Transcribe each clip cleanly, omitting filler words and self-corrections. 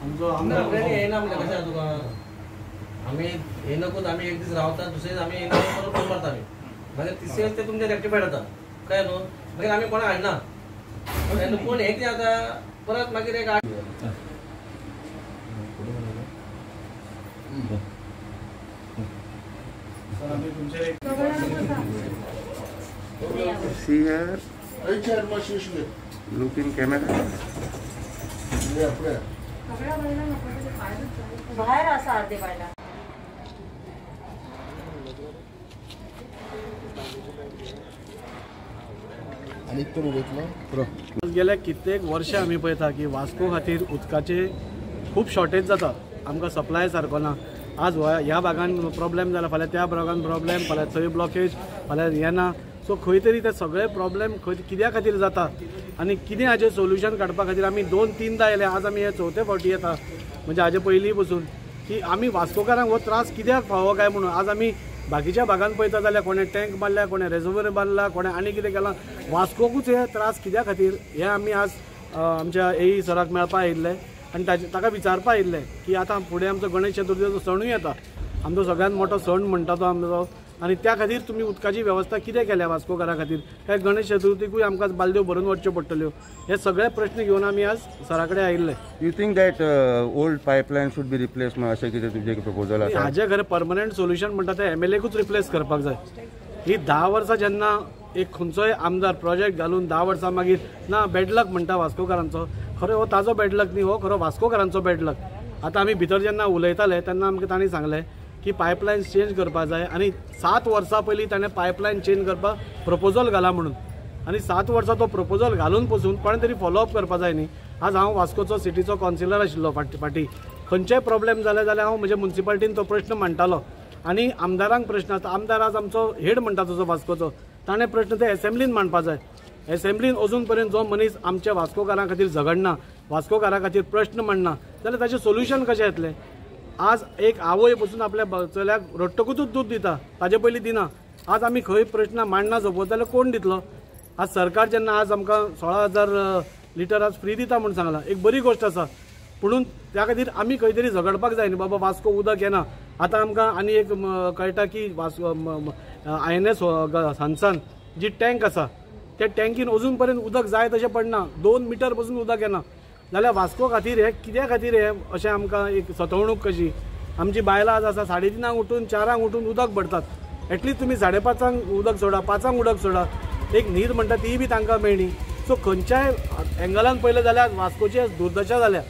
येना म्हणजे कशें तुका आमी हे नकोच आमी एक दीस रावता दुसरे दीस आमी येना परत फोन मारता आमी मागीर तिसरे दीस ते तुमचे रेक्टिफायड जाता कळ्ळें न्हू मागीर आमी कोणाक हाडना पूण हे कितें जाता परत मागीर एक See here. Look in camera. बाहेर असा अर्धे बायला गेल्या कित्येक वर्ष आमी पळयता की वास्को खातीर उदकाचे खूब शॉर्टेज जाता आमकां सप्लाय सारको ना आज ह्या भागान प्रॉब्लेम जाला फाल्यां त्या भागान प्रॉब्लेम फाल्यां थंय ब्लॉकेज फाल्यां येना सो खंय तरी ते सगळे प्रॉब्लेम खंय कित्या खातीर जाता आनी कितें हाजें सोल्युशन काडपा खातीर आमी 2-3दा येले आज आमी हे चवथे फावटी येता म्हणजे हाजे पयलीं पसून की आमी वास्कोकारांक हो त्रास कित्याक फावो काय म्हणून आज आमी बाकीच्या भागान पळयता जाल्यार कोणे टँक बांदल्या कोणे रेजर्वर बांदला कोणे आनी कितें केलां वास्कोकूच हे त्रास कित्या खातीर हे आमी आज आमच्या एई सराक मेळपा आयिल्ले आनी ताका विचारपा आयिल्ले की आतां फुडें आमचो गणेश चतुर्थीचो सणूय येता आमचो सगळ्यांत मोठो सण म्हणटा तो आमचो आनी त्या खातीर तुमी उदकाची वेवस्था कितें केल्या वास्कोकारा खातीर काय गणेश चतुर्थीकूय आमकां बालद्यो भरून वचच्यो पडटल्यो हे सगळे प्रश्न घेवन आमी आज सरा कडेन आयिल्ले you think that old pipeline should be replace अशें कितें तुमचें प्रपोजल आसा हाजे खरें परमनंट सोल्युशन म्हणटा ते MLAकूच रिप्लेस करपाक जाय ही 10 वर्सां जेन्ना एक खंयचोय आमदार प्रोजेक्ट घालून 10 वर्सां मागीर ना बॅडलक म्हणटा वास्कोकारांचो खरो हो ताजो बॅडलक न्ही हो खरो वास्कोकारांचो बॅडलक आतां आमी भितर जेन्ना उलयताले तेन्ना आमकां तांणी सांगलें की पायपलायन चेंज करपा जाय आनी 7 वर्सां पयलीं ताणें पायपलायन चेंज करपाक प्रपोजल घाला म्हणून आनी 7 वर्सां तो प्रपोजल घालून पसून कोणें तरी फॉलोअप करपा जाय न्ही आज हांव वास्कोचो सिटीचो कावन्सिलर आशिल्लो फाटीं खंयचेय प्रॉब्लेम जाले जाल्यार हांव म्हणजे म्युन्सिपाल्टीन तो प्रश्न मांडटालो आनी आमदारांक प्रश्न आसता आमदार आज आमचो हेड म्हणटा तुजो वास्कोचो ताणें प्रश्न ते एसेंब्लीन मांडपा जाय एसेंब्लीन अजून पर्यंत जो मनीस आमच्या वास्कोकारां खातीर झगडना वास्कोकारां खातीर प्रश्न मांडना जाल्यार ताचें सोल्युशन कशें येतलें आज एक आवय पसून आपल्या चल्याक रट्टकूचूच दूध दिता ताजे पयलीं दिना आज आमी खंय प्रश्न मांडना सोबत जाल्यार कोण दितलो आज सरकार जेन्ना आज आमकां 16,000 लिटर आज फ्री दिता म्हणून सांगलां एक बरी गोश्ट आसा पुणून त्या खातीर आमी खंय तरी झगडपाक जाय न्ही बाबा वास्को उदक येना आतां आमकां आनी एक कळटा की INS हांगसान जी टँक आसा त्या टँकीन अजून पर्यंत उदक जाय तशें पडना 2 मिटर पसून उदक येना जाल्यार वास्को खातीर हे कित्या खातीर हे अशें आमकां एक सतवणूक कशी आमची बायलां आज आसा 3:30 उठून 4 उठून उदक भरतात एटलीस्ट तुमी 5:30 उदक सोडा 5 उदक सोडा एक न्हीद म्हणटा ती बी तांकां मेळ्ळी सो खंयच्याय एंगलान पळयलें जाल्यार वास्कोची दुर्दशा जाल्या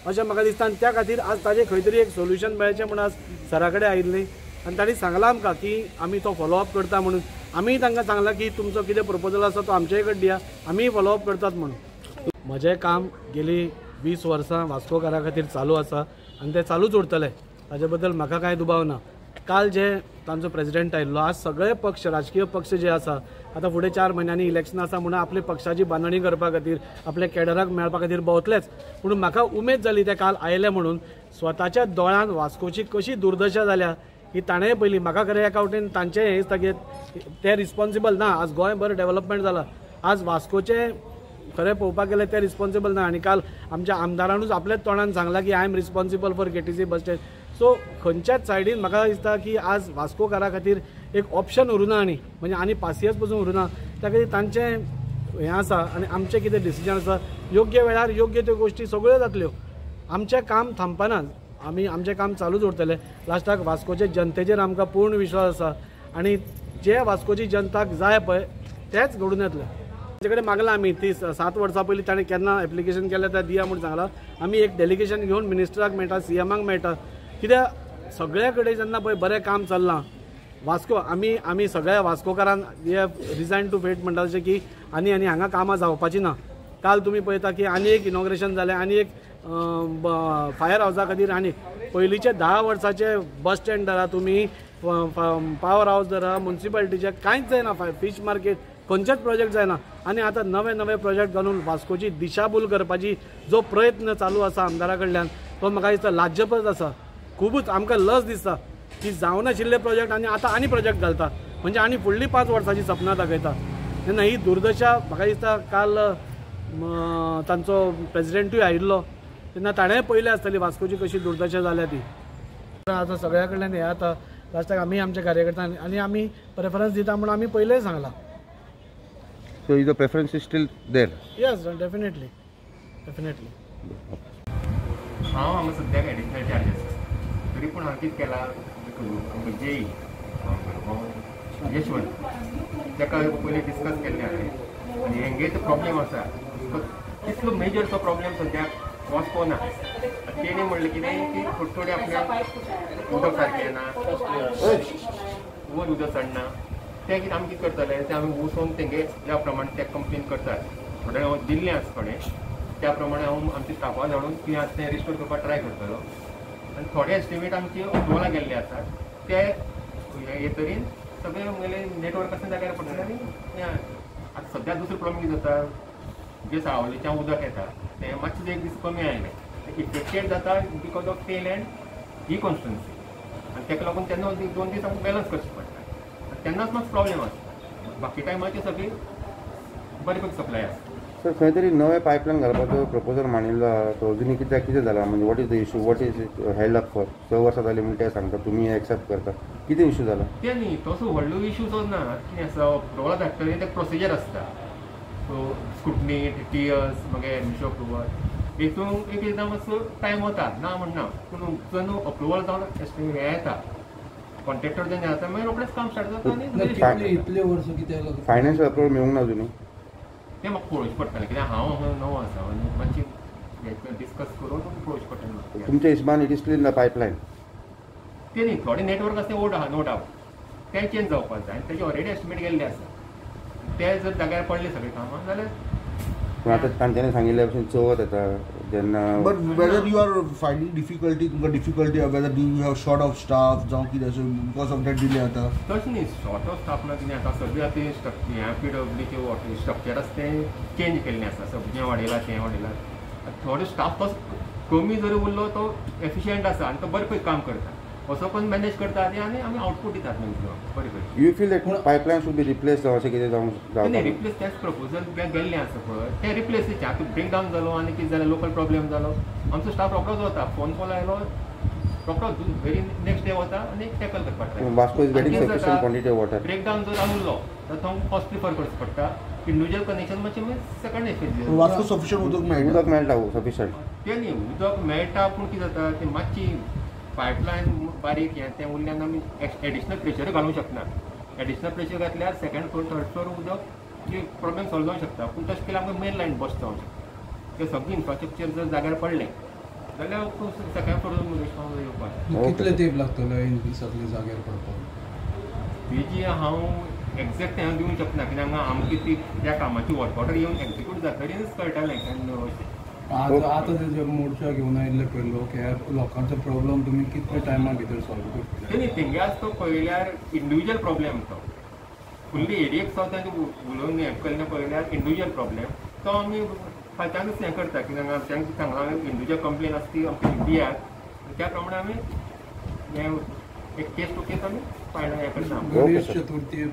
अशें म्हाका दिसता आनी त्या खातीर आज ताजें खंय तरी एक सोल्युशन मेळचें म्हूण आज सरा कडेन आयिल्लीं आनी तांणी सांगलां आमकां की आमी तो फॉलोअप करता म्हणून आमीय तांकां सांगलां की तुमचो कितें प्रपोजल आसा तो आमचे कडेन दिया आमीय फॉलोअप करतात म्हणून म्हजें काम गेली 20 वर्सां वास्कोकारा खातीर चालू आसा आनी तें चालूच उरतलें ताजे बद्दल म्हाका कांय दुबाव ना काल जे तांचो प्रेसिडेंट आयिल्लो आज सगळे पक्ष राजकीय पक्ष जे आसा आतां फुडें 4 म्हयन्यांनी इलेक्शन आसा म्हणून आपले पक्षाची बांदणी करपा खातीर आपल्या कॅडराक मेळपा खातीर भोंवतलेच म्हणून म्हाका उमेद जाली ते काल आयले म्हणून स्वताच्या दोळ्यान वास्कोची कशी दुर्दशा जाल्या ही ताणें पयलीं म्हाका खरें एका वटेन तांचें हें दिसता ते रिस्पॉन्सिबल ना आज गोंय बरें डेव्हलपमेंट जाला आज वास्कोचे खरें पळोवपाक गेल्यार ते रिस्पॉन्सिबल ना आनी काल आमच्या आमदारानूच आपल्याच तोंडान सांगलां की I am responsible for KTC bus stand so खंयच्याच सायडीन म्हाका दिसता की आज वास्कोकारा खातीर एक ऑप्शन उरुना आनी म्हणजे आनी पासियेंस पसून उरुना त्या खातीर तांचें हें आसा आनी आमचें कितें डिसिजन आसा योग्य वेळार योग्य त्यो गोश्टी सगळ्यो जातल्यो आमचें काम थांबपाना आमी आमचें काम चालूच उरतलें लास्टाक वास्कोचे जनतेचेर आमकां पूर्ण विश्वास आसा आनी जे वास्कोची जनताक जाय पळय तेच घडून येतलें ताचे कडेन मागलां आमी ती 7 वर्सां पयलीं ताणें केन्ना एप्लिकेशन केलें तें दिया म्हणून सांगलां आमी एक डेलिगेशन घेवन मिनिस्टराक मेळटा CMाक मेळटा कित्याक सगळे कडेन जेन्ना पळय बरें काम चल्लां वास्को आमी सगळ्या वास्कोकारांक हे रिजायन टू फेट म्हणटा तशें की आनी हांगा कामां जावपाची ना काल तुमी पळयता की आनी एक इनॉग्रेशन जालें आनी एक फायर हावसा खातीर आनी पयलींचे 10 वर्साचे बस स्टँड धरा तुमी पावर हावस धरा म्युन्सिपाल्टीचे कांयच जायना फीश मार्केट खंयचेच प्रोजेक्ट जायना आनी आतां नवे प्रोजेक्ट घालून वास्कोची दिशाभूल करपाची जो प्रयत्न चालू आसा आमदारा कडल्यान तो म्हाका दिसता लाज्यपद आसा खूबच आमकां लज दिसता की जावन आशिल्ले प्रोजेक्ट आनी आतां आनी प्रोजेक्ट घालता म्हणजे आनी फुडलीं 5 वर्सांची सपनां दाखयता तेन्ना ही दुर्दशा म्हाका दिसता काल तांचो प्रेसिडेंटूय आयिल्लो तेन्ना ताणें पयलें आसतली वास्कोची कशी दुर्दशा जाल्या ती. आतां सगळ्या कडल्यान हें आतां लास्टाक आमी आमच्या कार्यकर्त्यांक आनी आमी प्रेफरन्स दिता म्हणून आमी पयलेंय सांगलां. So is the preference is still there? Yes definitely. हांव हांगा सद्याक एडिशनल चार्जीस तरी पूण हांवें कितें केलां जे यशवंत ताका पयलीं डिस्कस केल्लें हांवें आनी हेंगे तो प्रॉब्लेम आसा तितलो मेजर तो प्रॉब्लेम सद्याक वचपो ना. तेणी म्हणलें कितें की थोडे थोडे आपल्या उदक सारकें येना वयर उदक चडना तें कितें आमी कितें करतले तें आमी वचून तेंगे ज्या प्रमाणे ते कंप्लेन करतात थोडे हांव दिल्लें आसा थोडें त्या प्रमाणे हांव आमच्या स्टाफाक धाडून कितें आसा तें रिस्टोर करपाक ट्राय करतलो. आनी थोडे एस्टिमेट आमचे अप्रुवला गेल्ले आसात ते हे तरेन सगळे म्हगेले नेटवर्क आसा जाग्यार पडटले आनी आतां सद्या दुसरो प्रॉब्लेम कितें जाता जे सावळेच्यान उदक येता तें मातशें एक दीस कमी आयलें इफेक्टेड जाता बिकॉज ऑफ टेल एंड ही कॉन्स्टिट्युएन्सी आनी ताका लागून तेन्ना 2 दीस आमकां बॅलन्स करचें पडटा तेन्नाच मातसो प्रॉब्लेम आसता. बाकी टायमाचेर सगळी बरी सप्लाय आसता. सर खंय तरी नवे पायपलायन घालपाचो प्रपोजल मांडिल्लो आहा तो अजुनी कितें जाला म्हणजे what is the issue what is held up for 6 वर्सां जाली म्हणून ते सांगता तुमी एक्सेप्ट करता कितें इशू जाला? ते न्ही तसो व्हडलो इशू जो ना कितें आसा अप्रुवल धाडटले ते प्रोसिजर आसता सो स्क्रुटनी टीयर्स मागीर एडमिशन अप्रुवल हितून एकदां मातसो टायम वता ना म्हणना पूण जर अप्रुवल जावन हें येता कॉन्ट्रेक्टर जेन्ना येता मागीर रोखडेंच काम स्टार्ट जाता आनी इतले वर्स कित्याक फायनान्शियल अप्रुवल मेळूंक ना अजुनी तें म्हाका पळोवचें पडटलें कित्याक हांव नवो आसा आनी मातशें डिस्कस करून पळोवचें पडटलें. तुमच्या हिसबान it is still in the pipeline? ते न्ही थोडे नेटवर्क आसा ते ओल्ड आहा नो डावट ते चेंज जावपाक जाय आनी तेजे ऑलरेडी एस्टिमेट गेल्ले आसा ते जर जाग्यार पडले सगळे कामां जाल्यार पूण आतां तांच्यांनी सांगिल्ले भशेन चवथ येता जेन्ना but whether you are finding difficulty तुमकां difficulty whether do you have short of staff जावं कितें so because of that delay जाता तशें न्ही शॉर्ट ऑफ स्टाफ ना कितें आतां सगळें आतां हें PWDचे स्ट्रक्चर आसा तें चेंज केल्लें आसा सगळें वाडयलां तें वाडयलां थोडो स्टाफ तसो कमी जरी उरलो तो एफिशियंट आसा आनी तो बरें पळय काम करता असो पण मॅनेज करता आनी आमी आउटपूट दितात मागीर बरें पळय. You feel that pipeline should be replace जावं अशें कितें जावं रिप्लेस तेच प्रपोजल गेल्लें आसा पळय तें रिप्लेसीचें आतां ब्रेक डावन जालो आनी कितें जालें लोकल प्रॉब्लेम जालो आमचो स्टाफ रोखडोच वता फोन कॉल आयलो रोखडोच व्हेरी नेक्स्ट डे वता आनी टॅकल करपाक try. Vasco is getting sufficient quantity of water. Break down जर उरलो तर तो फर्स्ट प्रिफर करचो पडटा इंडिविज्युअल कनेक्शन मातशें मागीर सेकंड एफेज वास्को सफिशियंट उदक मेळटा सफिशियंट तें न्ही उदक मेळटा पूण कितें जाता तें मातशी पायपलायन बारीक हें तें उरल्यान आमी एडिशनल प्रेशर घालूंक शकना. एडिशनल प्रेशर घातल्यार सेकंड फ्लोर थर्ड फ्लोर उदक प्रॉब्लेम सॉल्व जावंक शकता पूण तशें केल्यार आमकां मेन लायन बस्ट जावंक शकता. तें सगळें इन्फ्रास्ट्रक्चर जर जाग्यार पडलें जाल्यार सेकंड फ्लोर येवपाक कितले तेंप लागतलो सगळे जाग्यार पडपाक? तेजी हांव एक्झॅक्ट हांव दिवंक शकना कित्याक हांगा आमची ती त्या कामाची वर्क ऑर्डर येवन एक्झिक्यूट जातकीच कळटालें आतां तेजे मोर्चा घेवन आयिल्ले पळय लोक ह्या लोकांचो प्रॉब्लम तुमी कितले टायमा भितर सॉल्व करतले? न्ही तेंगे आसा तो पळयल्यार इंडिविज्युअल प्रॉब्लेम तो फुल्ली एरियेक सो उलोवन हें केल्लें पळयल्यार इंडिविज्युअल प्रॉब्लेम तो आमी फायत्यानूच हें करता कित्याक आमच्यांक सांगलां इंडिविज्युअल कंप्लेन आसा ती आमची दियात त्या प्रमाणे आमी हें एक केस टू केस आमी फायनल हें करता. गणेश चतुर्थी